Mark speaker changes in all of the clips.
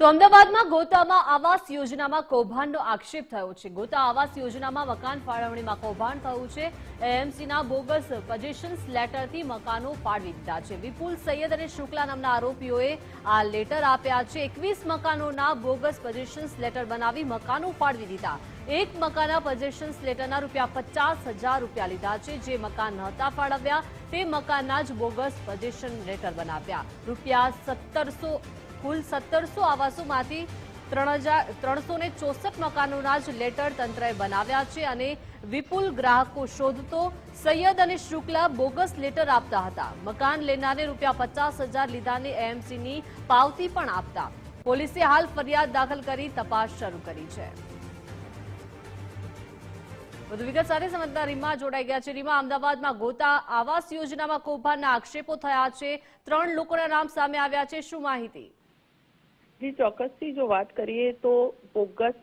Speaker 1: તો અમદાવાદમાં ગોતામાં આવાસ યોજનામાં કૌભાંડનો આક્ષેપ થયો છે। ગોતા આવાસ યોજનામાં મકાન ફાળવણીમાં કૌભાંડ થયું છે। એએમસીના બોગસ પજેશન્સ લેટરથી મકાનો ફાળવી દીધા છે। વિપુલ સૈયદ અને શુક્લા નામના આરોપીઓએ આ લેટર આપ્યા છે। 21 મકાનોના બોગસ પજેશન્સ લેટર બનાવી મકાનો ફાળવી દીધા। એક મકાનના પજેશન્સ લેટરના ₹50,000 લીધા છે। જે મકાન નહોતા ફાળવ્યા તે મકાનના જ બોગસ પજેશન લેટર બનાવ્યા। ₹1700 કુલ 1700 આવાસોમાંથી 364 મકાનોના જ લેટર તંત્રએ બનાવ્યા છે અને વિપુલ ગ્રાહકો શોધતો સૈયદ અને શુક્લા બોગસ લેટર આપતા હતા। મકાન લેનારે ₹50,000 લીધાને એએમસીની પાવતી પણ આપતા। પોલીસે હાલ ફરિયાદ દાખલ કરી તપાસ શરૂ કરી છે। વધુ વિગત સાથે સંવાદદાતા રીમા જોડાઈ ગયા છે। રીમા, અમદાવાદમાં ગોતા આવાસ યોજનામાં કૌભાંડના આક્ષેપો થયા છે। 3 લોકોના નામ સામે આવ્યા છે, શું માહિતી?
Speaker 2: જી ચોક્કસથી જો વાત કરીએ તો બોગસ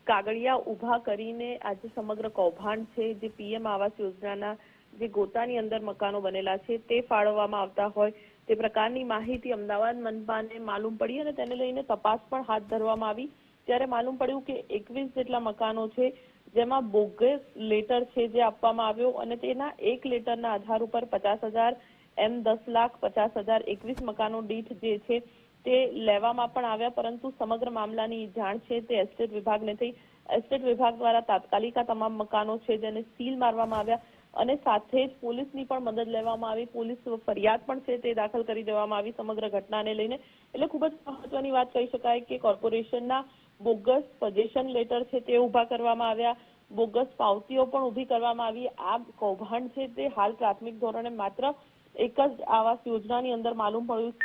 Speaker 2: કાગળિયા ઉભા કરીને આજે સમગ્ર કૌભાંડ છે જે પીએમ આવાસ યોજનાના જે ગોતાની અંદર મકાનો બનેલા છે તે ફાળવવામાં આવતા હોય તે પ્રકારની માહિતી અમદાવાદ મનપાને માલુમ પડી અને તેને લઈને તપાસ પણ હાથ ધરવામાં આવી। ત્યારે માલુમ પડ્યું કે 21 જેટલા મકાનો છે જેમાં બોગસ લેટર છે જે આપવામાં આવ્યો અને તેના એક લેટરના આધાર ઉપર 50,000 એમ 10 લાખ 50,000 21 મકાનો દીઠ જે છે તે લેવામાં પણ આવ્યા, પરંતુ સમગ્ર મામલાની જાણ છે તે એસ્ટેટ વિભાગને થઈ। એસ્ટેટ વિભાગ દ્વારા તાત્કાલિક આ તમામ મકાનો છે જેને સીલ મારવામાં આવ્યા અને સાથે જ પોલીસની પણ મદદ લેવામાં આવી। પોલીસ ફરિયાદ પણ છે તે દાખલ કરી દેવામાં આવી સમગ્ર ઘટનાને લઈને। એટલે ખૂબ જ મહત્વની વાત કહી શકાય કે કોર્પોરેશનના બોગસ પજેશન લેટર છે તે ઉભા કરવામાં આવ્યા, બોગસ પાવતીઓ પણ ઊભી કરવામાં આવી। આ કૌભાંડ છે તે હાલ પ્રાથમિક ધોરણે માત્ર એક જ આવાસ યોજનાની અંદર માલુમ પડ્યું।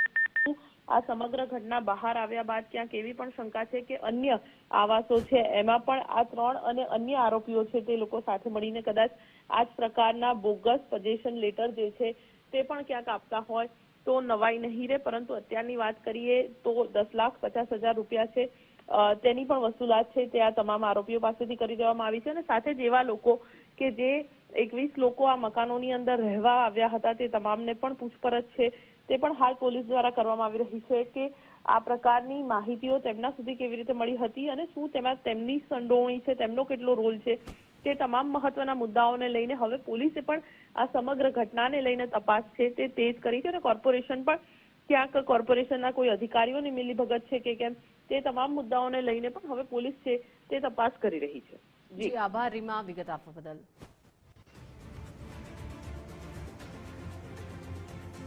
Speaker 2: આ સમગ્ર ઘટના બહાર આવ્યા બાદ ક્યાંક એવી પણ શંકા છે કે અન્ય આવાસો છે એમાં પણ આ 3 અને અન્ય આરોપીઓ છે તે લોકો સાથે મળીને કદાચ આ જ પ્રકારના બોગસ પજેશન લેટર જે છે તે પણ ક્યાંક આપતા હોય તો નવાઈ નહીં રહે। પરંતુ અત્યારની વાત કરીએ તો ₹10,50,000 છે તેની પણ વસૂલાત છે તે આ તમામ આરોપીઓ પાસેથી કરી દેવામાં આવી છે અને સાથે જ એવા લોકો કે જે 21 લોકો આ મકાનોની અંદર રહેવા આવ્યા હતા તે તમામને પણ પૂછપરછ છે તે પણ હાલ પોલીસ દ્વારા કરવામાં આવી રહી છે કે આ પ્રકારની માહિતીઓ તેમના સુધી કેવી રીતે મળી હતી અને શું તેમાં તેમની સંડોવણી છે, તેમનો કેટલો રોલ છે, તે તમામ મહત્વના મુદ્દાઓને લઈને હવે પોલીસે પણ આ સમગ્ર ઘટનાને લઈને તપાસ છે તે તેજ કરી છે અને કોર્પોરેશન પણ ક્યાંક કોર્પોરેશનના કોઈ અધિકારીઓની મિલીભગત છે કે કેમ તે તમામ મુદ્દાઓને લઈને પણ હવે પોલીસ છે તે તપાસ કરી રહી છે।
Speaker 1: જી આભાર રીમા, વિગત આપવા બદલ।